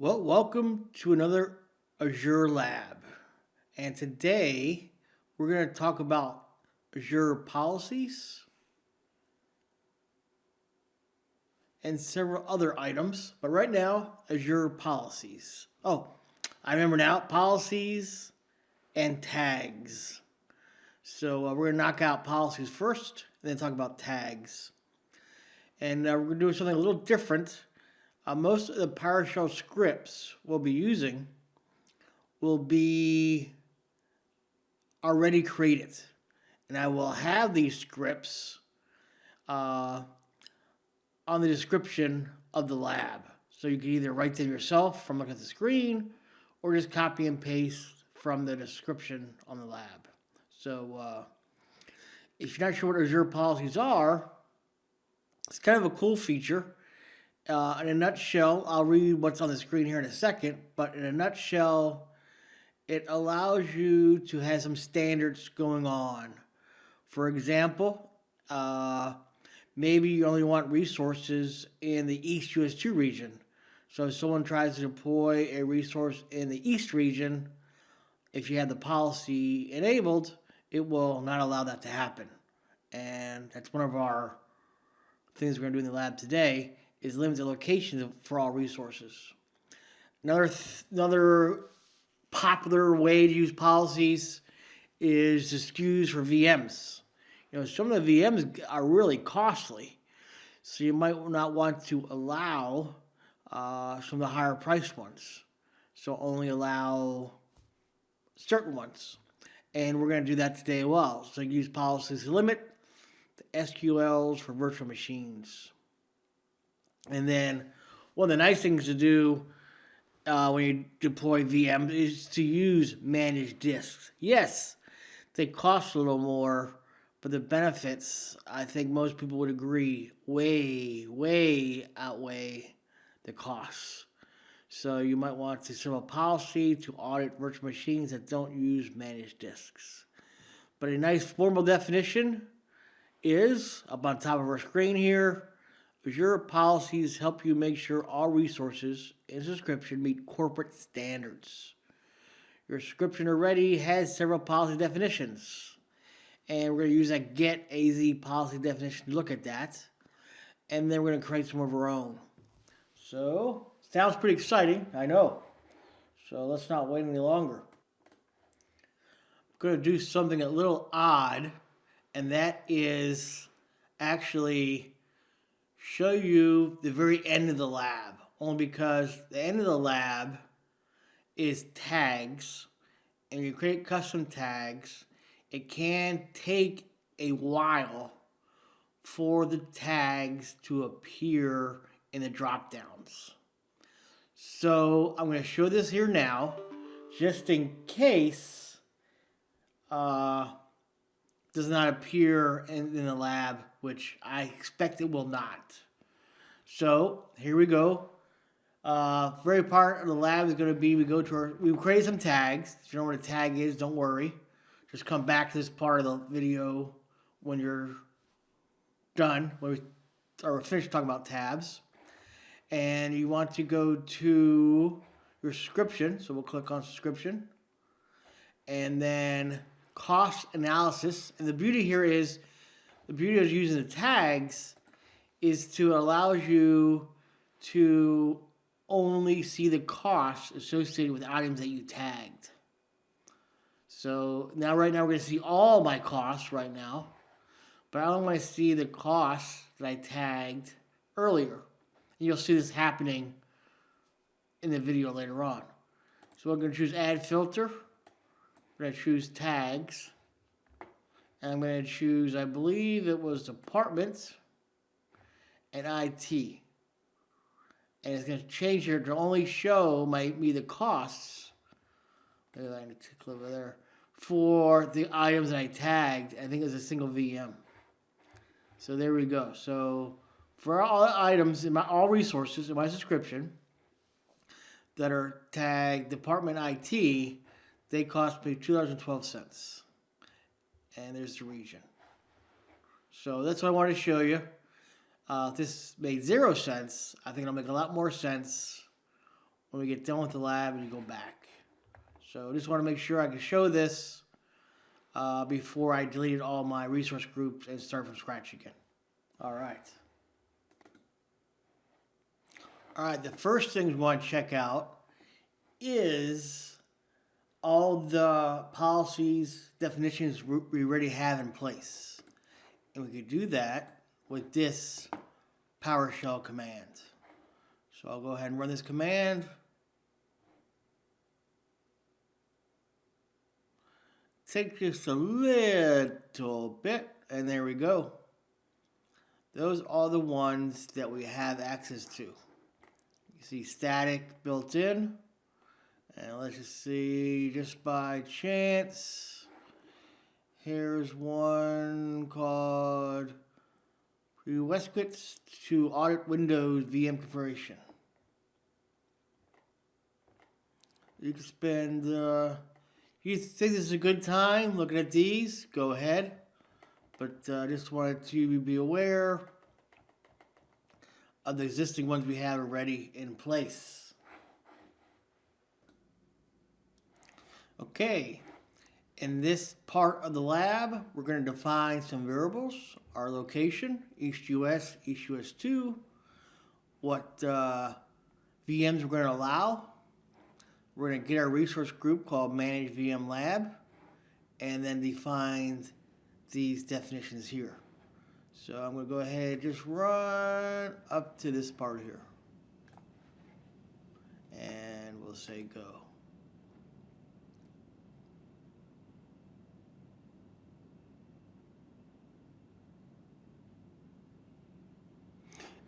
Well, welcome to another Azure Lab. And today we're going to talk about Azure policies and several other items. But right now, Azure policies. Oh, I remember now, policies and tags. So we're going to knock out policies first and then talk about tags. And we're going to do something a little different. Most of the PowerShell scripts we'll be using will be already created. And I will have these scripts on the description of the lab. So you can either write them yourself from looking at the screen or just copy and paste from the description on the lab. So if you're not sure what Azure policies are, it's kind of a cool feature. In a nutshell, I'll read what's on the screen here in a second, but in a nutshell, it allows you to have some standards going on. For example, maybe you only want resources in the East US2 region. So if someone tries to deploy a resource in the East region, if you have the policy enabled, it will not allow that to happen. And that's one of our things we're going to do in the lab today, is limit the locations for all resources. Another popular way to use policies is the SKUs for VMs. You know, some of the VMs are really costly, so you might not want to allow some of the higher priced ones. So only allow certain ones. And we're going to do that today as well. So you use policies to limit the SQLs for virtual machines. And then one of the nice things to do when you deploy VMs is to use managed disks. Yes, they cost a little more, but the benefits, I think most people would agree, way outweigh the costs. So you might want to set up a policy to audit virtual machines that don't use managed disks. But a nice formal definition is, up on top of our screen here, Azure policies help you make sure all resources in subscription meet corporate standards. Your subscription already has several policy definitions, and we're going to use that Get-AzPolicyDefinition to look at that, and then we're going to create some of our own. So, sounds pretty exciting, I know. So let's not wait any longer. I'm going to do something a little odd, and that is actually show you the very end of the lab, only because the end of the lab is tags, and you create custom tags. It can take a while for the tags to appear in the drop downs. So I'm going to show this here now, just in case does not appear in the lab, which I expect it will not. So here we go. Very part of the lab is going to be, we create some tags. If you don't know what a tag is, don't worry. Just come back to this part of the video when you're done, when we're finished talking about tabs. And you want to go to your subscription. So we'll click on subscription. And then cost analysis. And the beauty here is, the beauty of using the tags is to allow you to only see the costs associated with items that you tagged. So right now we're going to see all my costs right now, but I only want to see the costs that I tagged earlier. And you'll see this happening in the video later on. So we're going to choose add filter. We're going to choose tags. And I'm going to choose, I believe it was department and IT. And it's going to change here to only show me the costs. Maybe I need to click over there. For the items that I tagged, I think it was a single VM. So there we go. So for all the items in all resources in my subscription that are tagged department IT, they cost me $2.12. And there's the region. So that's what I wanted to show you. If this made 0 sense, I think it'll make a lot more sense when we get done with the lab and you go back. So I just want to make sure I can show this before I deleted all my resource groups and start from scratch again. All right. All right, the first thing we want to check out is all the policies, definitions we already have in place. And we could do that with this PowerShell command. So I'll go ahead and run this command. Take just a little bit, and there we go. Those are the ones that we have access to. You see static built in. And let's just see, just by chance, here's one called Prerequisites to Audit Windows VM Configuration. You can spend, you think this is a good time looking at these, go ahead. But I just wanted to be aware of the existing ones we have already in place. Okay, in this part of the lab, we're going to define some variables, our location, eastus, eastus2, what VMs we're going to allow. We're going to get our resource group called manageVmlab, and then define these definitions here. So I'm going to go ahead and just run up to this part here. And we'll say go.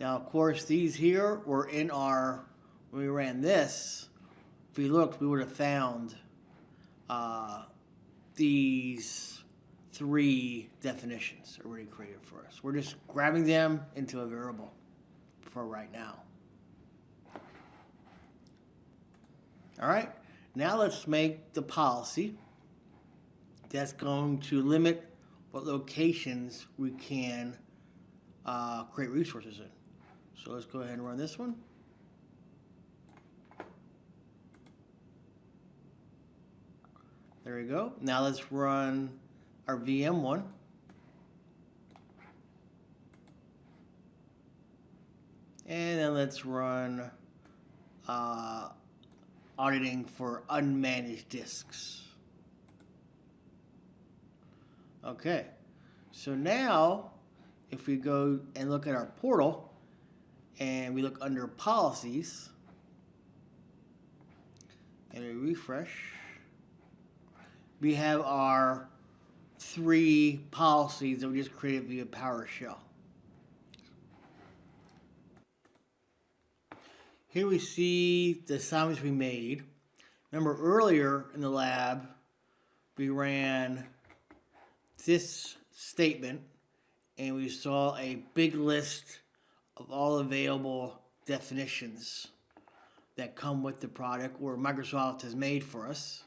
Now, of course, these here were in our, when we ran this, if we looked, we would have found these 3 definitions already created for us. We're just grabbing them into a variable for right now. All right, now let's make the policy that's going to limit what locations we can create resources in. So let's go ahead and run this one. There we go. Now let's run our VM one. And then let's run auditing for unmanaged disks. Okay, so now if we go and look at our portal and we look under policies and we refresh, we have our 3 policies that we just created via PowerShell. Here we see the assignments we made. Remember earlier in the lab, we ran this statement and we saw a big list of all available definitions that come with the product or Microsoft has made for us.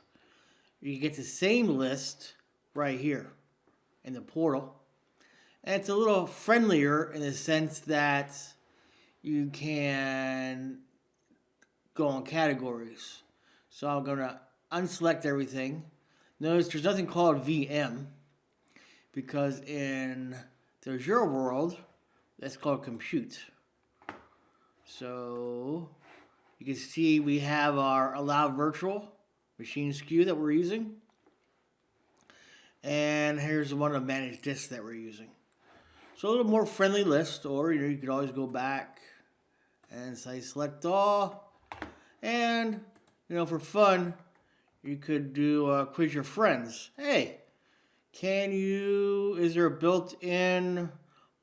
You get the same list right here in the portal. And it's a little friendlier in the sense that you can go on categories. So I'm going to unselect everything. Notice there's nothing called VM because in the Azure world, that's called compute. So you can see we have our allow virtual machine SKU that we're using. And here's one of managed disks that we're using. So a little more friendly list, or you could always go back and say select all. And for fun, you could do quiz your friends. Hey, is there a built-in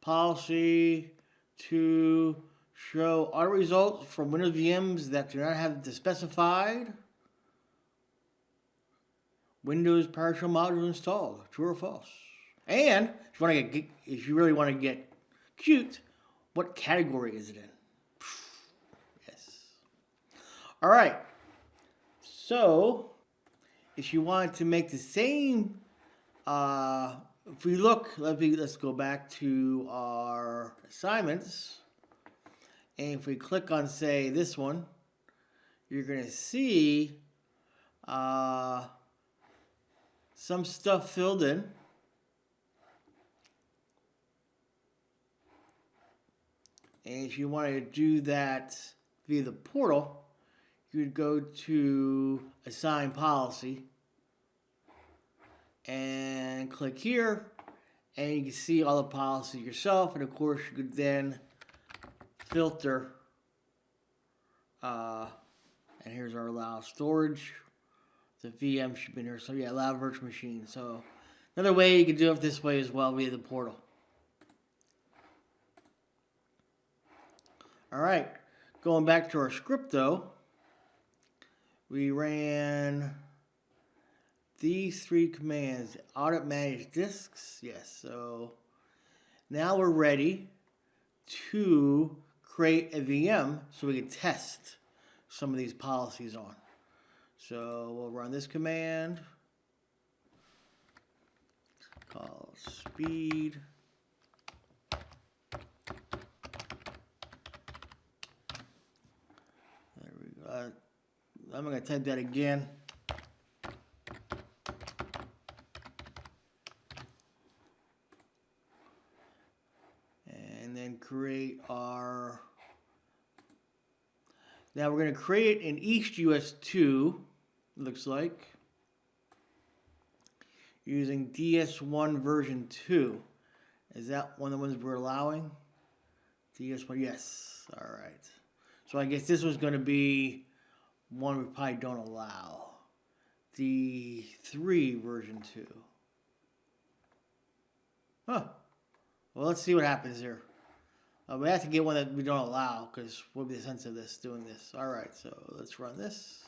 policy to show auto results from Windows VMs that do not have the specified Windows PowerShell module installed? True or false? And if you really want to get cute, what category is it in? Yes. All right. So if you want to make the same, if we look, let's go back to our assignments. And if we click on, say, this one, you're going to see some stuff filled in. And if you wanted to do that via the portal, you would go to Assign Policy and click here, and you can see all the policies yourself. And of course, you could then filter. And here's our allow storage. The VM should be in here. So yeah, allow virtual machine. So another way you can do it this way as well via the portal. All right, going back to our script though, we ran these 3 commands. Audit manage disks, yes. So now we're ready to create a VM so we can test some of these policies on. So we'll run this command, call speed. I'm going to type that again. And then create our... Now we're going to create an eastus2, looks like, using DS1 version 2. Is that one of the ones we're allowing? DS1, yes. All right. So I guess this was going to be one we probably don't allow. D3 version 2. Huh. Well, let's see what happens here. We have to get one that we don't allow, because what would be the sense of this, doing this? All right, so let's run this.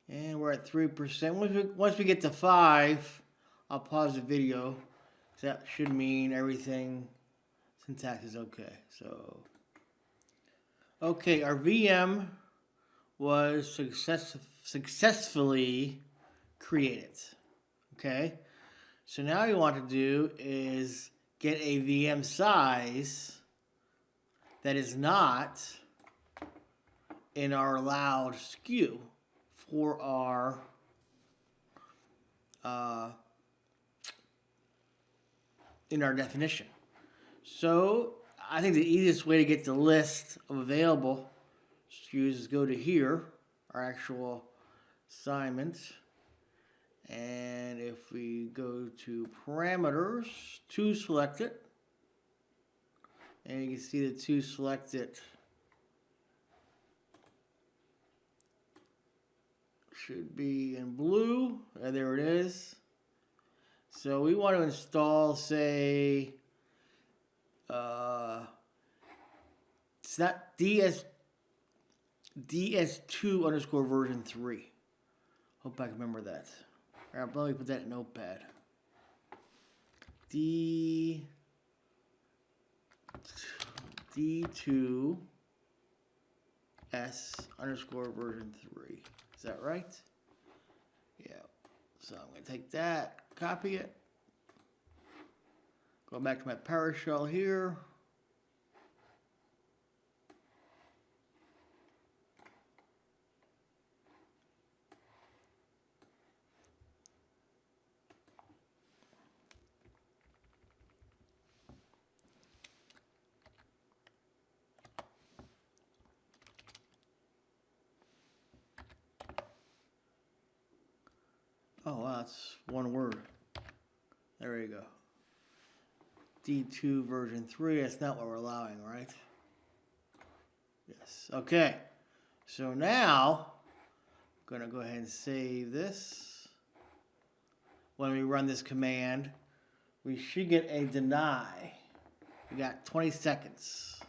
And we're at 3%. Once we get to 5, I'll pause the video. That should mean everything, syntax is okay. So, okay, our VM was successfully created. Okay, so now what you want to do is get a VM size that is not in our allowed SKU for our in our definition. So I think the easiest way to get the list of available SKUs is go to here, our actual assignment, and if we go to parameters, to select it, and you can see the to selected should be in blue. There it is. So we want to install, say, it's not DS2 underscore version 3. Hope I can remember that. All right, let me put that in Notepad. D2 S underscore version 3. Is that right? Yeah. So I'm going to take that, copy it, go back to my PowerShell here. Oh, wow, that's one word. There you go. D2 version 3, that's not what we're allowing, right? Yes, okay. So now, I'm going to go ahead and save this. When we run this command, we should get a deny. We got 20 seconds.